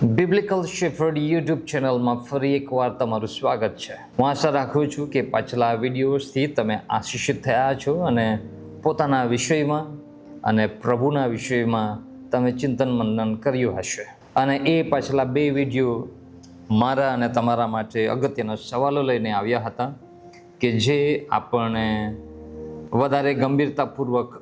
બિબ્લિકલ shepherd YouTube ચેનલમાં ફરી એકવાર તમારું સ્વાગત છે. હું આશા રાખું છું કે પાછલા વિડીયોઝથી તમે આશીષિત થયા છો અને પોતાના વિષયમાં અને પ્રભુના વિષયમાં તમે ચિંતન મંથન કર્યું હશે. અને એ પાછલા 2 વિડીયો મારા અને તમારા માટે અગત્યના સવાલો લઈને આવ્યા હતા કે જે આપણને વધારે ગંભીરતાપૂર્વક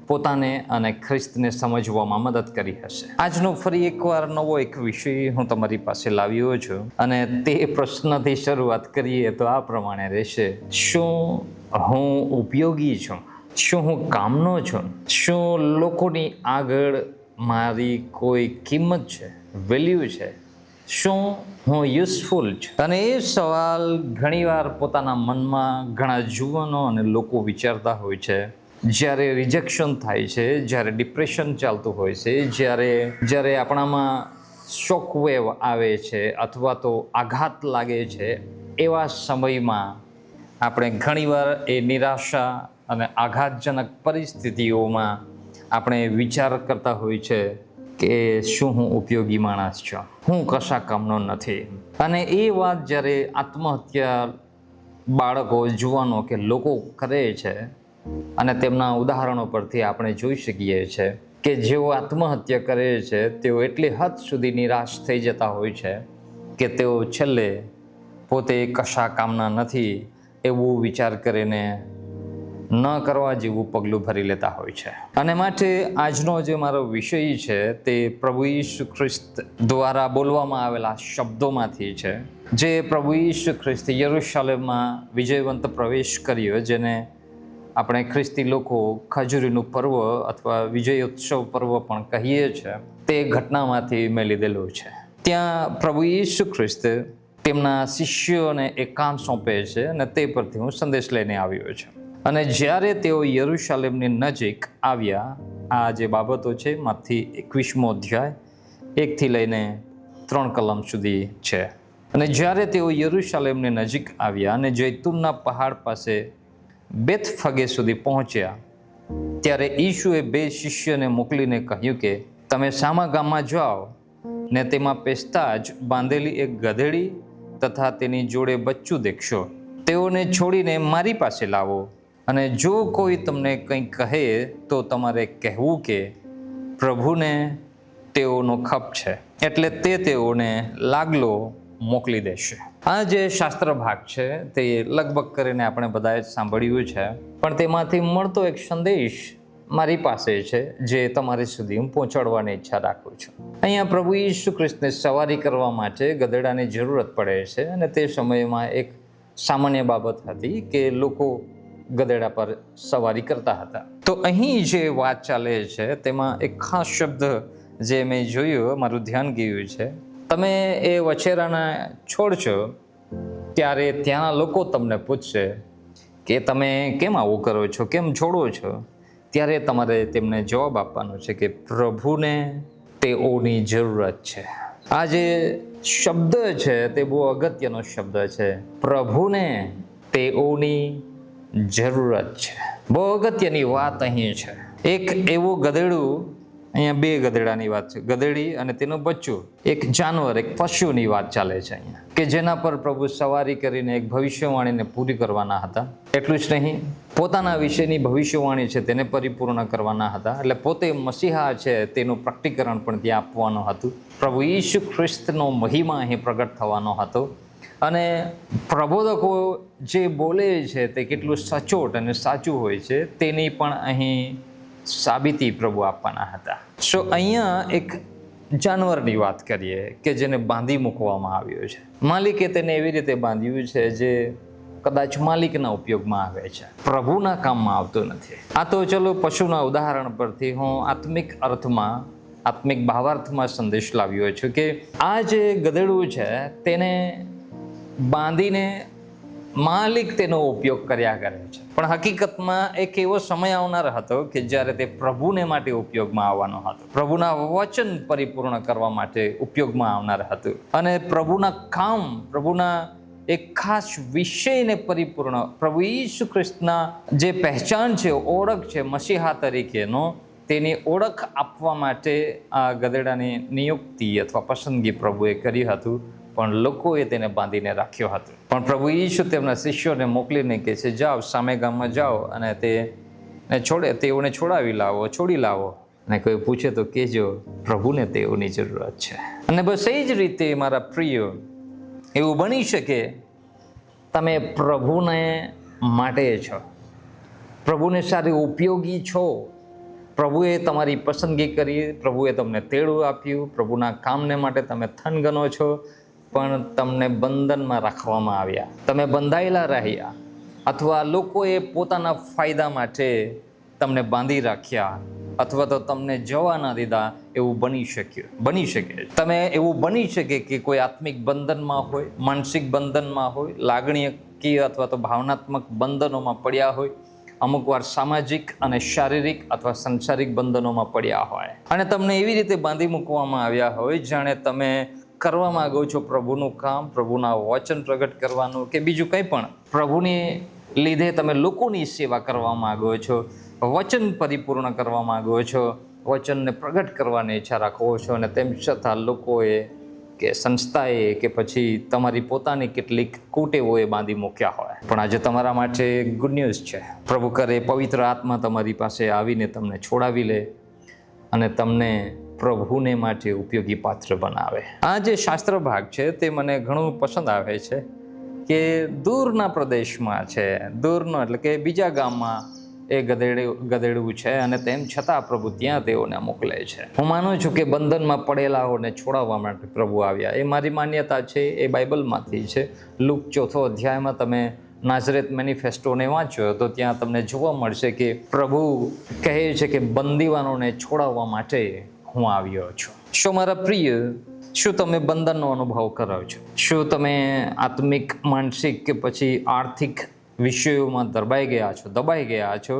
પોતાને અને ખ્રિસ્તને સમજવામાં મદદ કરી હશે. આજનો ફરી એકવાર નવો એક વિષય હું તમારી પાસે લાવ્યો છું અને તે પ્રશ્નથી શરૂઆત કરીએ તો આ પ્રમાણે રહેશે: શું હું ઉપયોગી છું? શું હું કામનો છું? શું લોકોની આગળ મારી કોઈ કિંમત છે, વેલ્યુ છે? શું હું યુઝફુલ છું? અને એ સવાલ ઘણીવાર પોતાના મનમાં ઘણા યુવાનો અને લોકો વિચારતા હોય છે જ્યારે રિજેક્શન થાય છે, જ્યારે ડિપ્રેશન ચાલતું હોય છે, જ્યારે આપણામાં શોક વેવ આવે છે અથવા તો આઘાત લાગે છે, એવા સમયમાં આપણે ઘણીવાર એ નિરાશા અને આઘાતજનક પરિસ્થિતિઓમાં આપણે વિચાર કરતા હોય છે કે શું હું ઉપયોગી માણસ છું, હું કશા કામનો નથી. અને એ વાત જ્યારે આત્મહત્યા બાળકો, જુવાનો કે લોકો કરે છે અને તેમના ઉદાહરણો પરથી આપણે જોઈ શકીએ છીએ કે જેઓ આત્મહત્યા કરે છે તેઓ એટલી હદ સુધી નિરાશ થઈ જતા હોય છે કે તેઓ છેલ્લે પોતે કશા કામના નથી એવું વિચાર કરીને ન કરવા જેવું પગલું ભરી લેતા હોય છે. અને માટે આજનો જે મારો વિષય છે તે પ્રભુ ઈસુ ખ્રિસ્ત દ્વારા બોલવામાં આવેલા શબ્દોમાંથી છે, જે પ્રભુ ઈસુ ખ્રિસ્ત યરુશલેમમાં વિજયવંત પ્રવેશ કર્યો, જેને આપણે ખ્રિસ્તી લોકો ખજૂરીનું પર્વ અથવા વિજયોત્સવ પર્વ પણ કહીએ છીએ. તે ઘટનામાંથી મેં લીધેલું છે. ત્યાં પ્રભુ ઈસુ ખ્રિસ્ત તેમના શિષ્યોને એક કામ સોંપે છે અને તે પરથી હું સંદેશ લઈને આવ્યો છું. અને જ્યારે તેઓ યરુશલેમની નજીક આવ્યા, આ જે બાબતો છે માંથી 21મો અધ્યાય 1થી લઈને 3 કલમ સુધી છે. અને જ્યારે તેઓ યરુશલેમની નજીક આવ્યા અને જૈતુનના પહાડ પાસે બેથફગે સુધી પહોંચ્યા, ત્યારે ઈશુએ 2 શિષ્યોને મોકલીને કહ્યું કે તમે સામા ગામમાં જાઓ ને તેમાં પેસતા જ બાંધેલી એક ગધેડી તથા તેની જોડે બચ્ચું દેખશો. તેઓને છોડીને મારી પાસે લાવો. અને જો કોઈ તમને કંઈ કહે તો તમારે કહેવું કે પ્રભુને તેઓનો ખપ છે, એટલે તે તેઓને લાગલો મોકલી દેશે. આ જે શાસ્ત્ર ભાગ છે તે લગભગ કરીને આપણે બધાએ સાંભળ્યું છે, પણ તેમાંથી મળતો એક સંદેશ મારી પાસે છે જે તમારી સુધી હું પહોંચાડવાની ઈચ્છા રાખું છું. અહીંયા પ્રભુ ઈસુ ખ્રિસ્તને સવારી કરવા માટે ગધેડાની જરૂરત પડે છે અને તે સમયમાં એક સામાન્ય બાબત હતી કે લોકો ગધેડા પર સવારી કરતા હતા. તો અહીં જે વાત ચાલે છે તેમાં એક ખાસ શબ્દ જે મેં જોયું, મારું ધ્યાન ગયું છે. તમે એ વછેરાના છોડશો ત્યારે ત્યાંના લોકો તમને પૂછશે કે તમે કેમ આવું કરો છો, કેમ છોડો છો? ત્યારે તમારે તેમને જવાબ આપવાનો છે કે પ્રભુને તેઓની જરૂરત છે. આ જે શબ્દ છે તે બહુ અગત્યનો શબ્દ છે. પ્રભુને તેઓની જરૂરત છે. બહુ અગત્યની વાત અહીં છે. એક એવું ગધેડું, અહીંયા 2 ગધેડાની વાત છે, ગધેડી અને તેનું બચ્ચું, એક જાનવર, એક પશુની વાત ચાલે છે અહીંયા, કે જેના પર પ્રભુ સવારી કરીને એક ભવિષ્યવાણીને પૂરી કરવાના હતા. એટલું જ નહીં, પોતાના વિશેની ભવિષ્યવાણી છે તેને પરિપૂર્ણ કરવાના હતા. એટલે પોતે મસીહા છે તેનું પ્રકટીકરણ પણ ત્યાં આપવાનું હતું. પ્રભુ ઈસુ ખ્રિસ્તનો મહિમા અહીં પ્રગટ થવાનો હતો. અને પ્રબોધકો જે બોલે છે તે કેટલું સચોટ અને સાચું હોય છે તેની પણ અહીં સાબિતી પ્રભુ આપવાના હતા. અહીંયા એક જાનવરની વાત કરીએ કે જેને બાંધી મૂકવામાં આવ્યો છે. માલિકે તેને એવી રીતે બાંધ્યું છે જે કદાચ માલિકના ઉપયોગમાં આવે છે, પ્રભુના કામમાં આવતું નથી. આ તો ચલો પશુના ઉદાહરણ પરથી હું આત્મિક અર્થમાં, આત્મિક ભાવાર્થમાં સંદેશ લાવ્યો છું કે આ જે ગધેડું છે તેને બાંધીને માલિક તેનો ઉપયોગ કર્યા કરે છે. પણ હકીકતમાં એક એવો સમય આવનાર હતો કે જ્યારે તે પ્રભુને માટે ઉપયોગમાં આવવાનો હતો, પ્રભુના વચન પરિપૂર્ણ કરવા માટે ઉપયોગમાં આવનાર હતું. અને પ્રભુના કામ, પ્રભુના એક ખાસ વિષયને પરિપૂર્ણ, પ્રભુ ઈસુ ખ્રિસ્તના જે પહેચાન છે, ઓળખ છે મસીહા તરીકેનો, તેની ઓળખ આપવા માટે આ ગધેડાની નિયુક્તિ અથવા પસંદગી પ્રભુએ કરી હતું, પણ લોકોએ તેને બાંધીને રાખ્યો હતો. પણ પ્રભુ ઈસુ તેમના શિષ્યોને મોકલીને કહે છે, જાઓ સામે ગામમાં જાઓ અને તેઓને છોડી લાવો. અને કોઈ પૂછે તો કહેજો પ્રભુને તેઓની જરૂરત છે. અને બસ એ જ રીતે મારા પ્રિય, એવું બની શકે તમે પ્રભુને માટે છો, પ્રભુને સારી ઉપયોગી છો, પ્રભુએ તમારી પસંદગી કરી, પ્રભુએ તમને તેડું આપ્યું, પ્રભુના કામને માટે તમે થનગનો છો, પણ તમને બંધનમાં રાખવામાં આવ્યા, તમે બંધાયેલા રહ્યા, અથવા લોકોએ પોતાના ફાયદા માટે તમને બાંધી રાખ્યા, અથવા તો તમને જવા ના દીધા. એવું બની શકે તમે એવું બની શકે કે કોઈ આત્મિક બંધનમાં હોય, માનસિક બંધનમાં હોય, લાગણીકીય અથવા તો ભાવનાત્મક બંધનોમાં પડ્યા હોય, અમુક વાર સામાજિક અને શારીરિક અથવા સંસારિક બંધનોમાં પડ્યા હોય, અને તમને એવી રીતે બાંધી મૂકવામાં આવ્યા હોય જાણે તમે કરવા માંગો છો પ્રભુનું કામ, પ્રભુના વચન પ્રગટ કરવાનું કે બીજું કંઈ પણ, પ્રભુની લીધે તમે લોકોની સેવા કરવા માંગો છો, વચન પરિપૂર્ણ કરવા માંગો છો, વચનને પ્રગટ કરવાની ઈચ્છા રાખો છો, અને તેમ છતાં લોકોએ કે સંસ્થાએ કે પછી તમારી પોતાની કેટલીક કુટેવોએ બાંધી મૂક્યા હોય. પણ આજે તમારા માટે ગુડ ન્યૂઝ છે. પ્રભુ કરે પવિત્ર આત્મા તમારી પાસે આવીને તમને છોડાવી લે અને તમને પ્રભુને માટે ઉપયોગી પાત્ર બનાવે. આ જે શાસ્ત્ર ભાગ છે તે મને ઘણું પસંદ આવે છે કે દૂરના પ્રદેશમાં છે, દૂરનો એટલે કે બીજા ગામમાં એ ગધેડું છે, અને તેમ છતાં પ્રભુ ત્યાં તેઓને મોકલે છે. હું માનું છું કે બંધનમાં પડેલાઓને છોડાવવા માટે પ્રભુ આવ્યા. એ મારી માન્યતા છે, એ બાઇબલમાંથી છે. લુક 4 અધ્યાયમાં તમે નાઝરેથ મેનિફેસ્ટોને વાંચો તો ત્યાં તમને જોવા મળશે કે પ્રભુ કહે છે કે બંદીવાનોને છોડાવવા માટે હું આવ્યો છું. શું મારા પ્રિય, શું તમે બંધનનો અનુભવ કરો છો? શું તમે આત્મિક, માનસિક કે પછી આર્થિક વિષયોમાં દબાઈ ગયા છો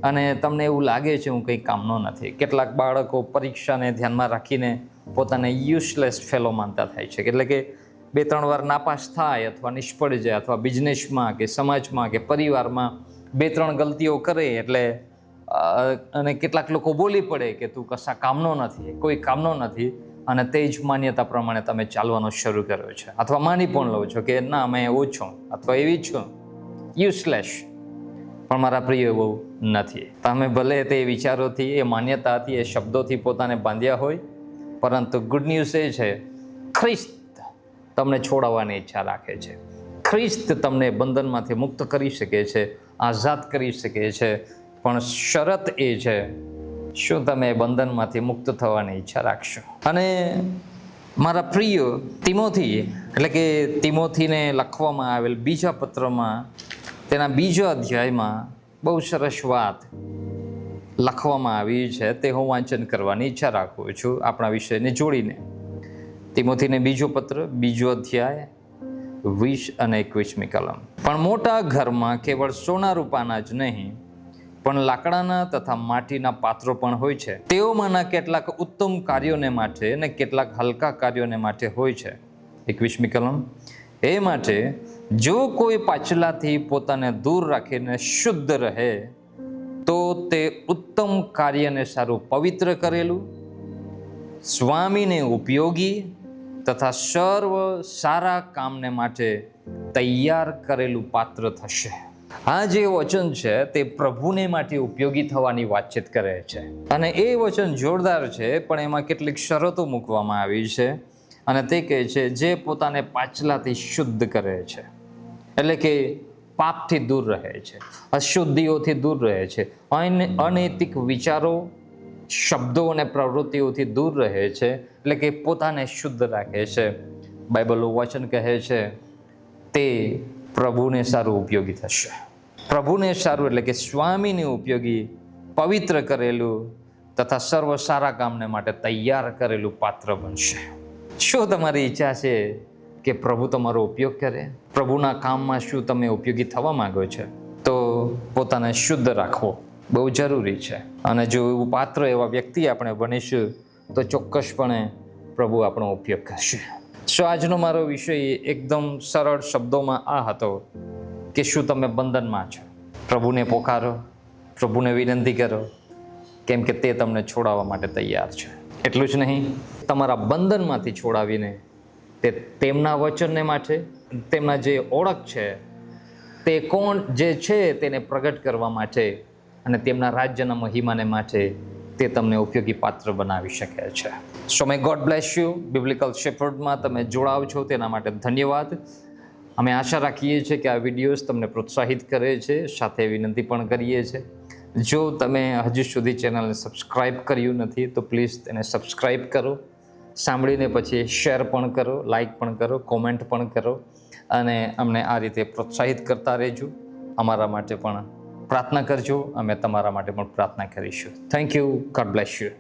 અને તમને એવું લાગે છે હું કંઈ કામનો નથી? કેટલાક બાળકો પરીક્ષાને ધ્યાનમાં રાખીને પોતાને યુઝલેસ ફેલો માનતા થાય છે, એટલે કે 2-3 વાર નાપાસ થાય અથવા નિષ્ફળ જાય, અથવા બિઝનેસમાં કે સમાજમાં કે પરિવારમાં 2-3 ગલતીઓ કરે એટલે અને કેટલાક લોકો બોલી પડે કે તું કશા કામનો નથી, કોઈ કામનો નથી, અને તે જ માન્યતા પ્રમાણે તમે ચાલવાનું શરૂ કર્યો છે, અથવા માની પણ લો છો કે ના મેં એવું છું અથવા એવી છું, યુઝલેસ. પણ મારા પ્રિય બહુ નથી. તમે ભલે તે વિચારોથી, એ માન્યતાથી, એ શબ્દોથી પોતાને બાંધ્યા હોય, પરંતુ ગુડ ન્યૂઝ એ છે ખ્રિસ્ત તમને છોડાવવાની ઈચ્છા રાખે છે. ખ્રિસ્ત તમને બંધનમાંથી મુક્ત કરી શકે છે, આઝાદ કરી શકે છે, પણ શરત એ છે શું તમે બંધનમાંથી મુક્ત થવાની ઈચ્છા રાખશો? અને મારા પ્રિય તિમોથી, એટલે કે તિમોથીને લખવામાં આવેલ બીજા પત્રમાં તેના 2 અધ્યાયમાં બહુ સરસ વાત લખવામાં આવી છે, તે હું વાંચન કરવાની ઈચ્છા રાખું છું આપણા વિષયને જોડીને. તિમોથીને 2 પત્ર 2 અધ્યાય 20 અને 21મી કલમ. પણ મોટા ઘરમાં કેવળ સોના રૂપાના જ નહીં, પણ લાકડાના તથા માટીના પાત્રો પણ હોય છે. તેઓમાંના કેટલાક ઉત્તમ કાર્યોને માટે અને કેટલાક હલકા કાર્યોને માટે હોય છે. 21મી કલમ. એ માટે જો કોઈ પાછલાથી પોતાને દૂર રાખીને શુદ્ધ રહે તો તે ઉત્તમ કાર્યને સારું પવિત્ર કરેલું, સ્વામીને ઉપયોગી તથા સર્વ સારા કામને માટે તૈયાર કરેલું પાત્ર થશે. આ જે વચન છે તે પ્રભુને માટે ઉપયોગી થવાની વાતચીત કરે છે, અને એ વચન જોરદાર છે, પણ એમાં કેટલીક શરતો મૂકવામાં આવી છે, અને તે કહે છે જે પોતાને પાછલાથી શુદ્ધ કરે છે, એટલે કે પાપથી દૂર રહે છે, અશુદ્ધિઓથી દૂર રહે છે, અનૈતિક વિચારો, શબ્દો અને પ્રવૃત્તિઓથી દૂર રહે છે, એટલે કે પોતાને શુદ્ધ રાખે છે. બાઇબલનું વચન કહે છે તે પ્રભુને સારું ઉપયોગી થશે. પ્રભુને સારું એટલે કે સ્વામીને ઉપયોગી, પવિત્ર કરેલું તથા સર્વ સારા કામને માટે તૈયાર કરેલું પાત્ર બનશે. શું તમારી ઈચ્છા છે કે પ્રભુ તમારો ઉપયોગ કરે? પ્રભુના કામમાં શું તમે ઉપયોગી થવા માંગો છો? તો પોતાને શુદ્ધ રાખવો બહુ જરૂરી છે, અને જો એવું પાત્ર, એવા વ્યક્તિ આપણે બનીશું તો ચોક્કસપણે પ્રભુ આપણો ઉપયોગ કરશે. આજનો મારો વિષય એકદમ સરળ શબ્દોમાં આ હતો કે શું તમે બંધનમાં છો? પ્રભુને પોકારો, પ્રભુને વિનંતી કરો કેમ કે તે તમને છોડાવવા માટે તૈયાર છે. એટલું જ નહીં, તમારા બંધનમાંથી છોડાવીને તે તેમના વચનને માટે, તેમના જે ઓળખ છે તે કોણ જે છે તેને પ્રગટ કરવા માટે અને તેમના રાજ્યના મહિમાને માટે તે તમને ઉપયોગી પાત્ર બનાવી શકે છે. સો મે ગોડ બ્લેસ યુ. બિબ્લિકલ શેફર્ડમાં તમે જોડાવ છો તેના માટે ધન્યવાદ. અમે આશા રાખીએ છીએ કે આ વિડીયોઝ તમને પ્રોત્સાહિત કરે છે. સાથે વિનંતી પણ કરીએ છીએ, જો તમે હજુ સુધી ચેનલને સબસ્ક્રાઈબ કર્યું નથી તો પ્લીઝ તેને સબસ્ક્રાઈબ કરો. સાંભળીને પછી શેર પણ કરો, લાઈક પણ કરો, કોમેન્ટ પણ કરો અને અમને આ રીતે પ્રોત્સાહિત કરતા રહેજો. અમારા માટે પણ પ્રાર્થના કરજો, અમે તમારા માટે પણ પ્રાર્થના કરીશું. Thank you. God bless you.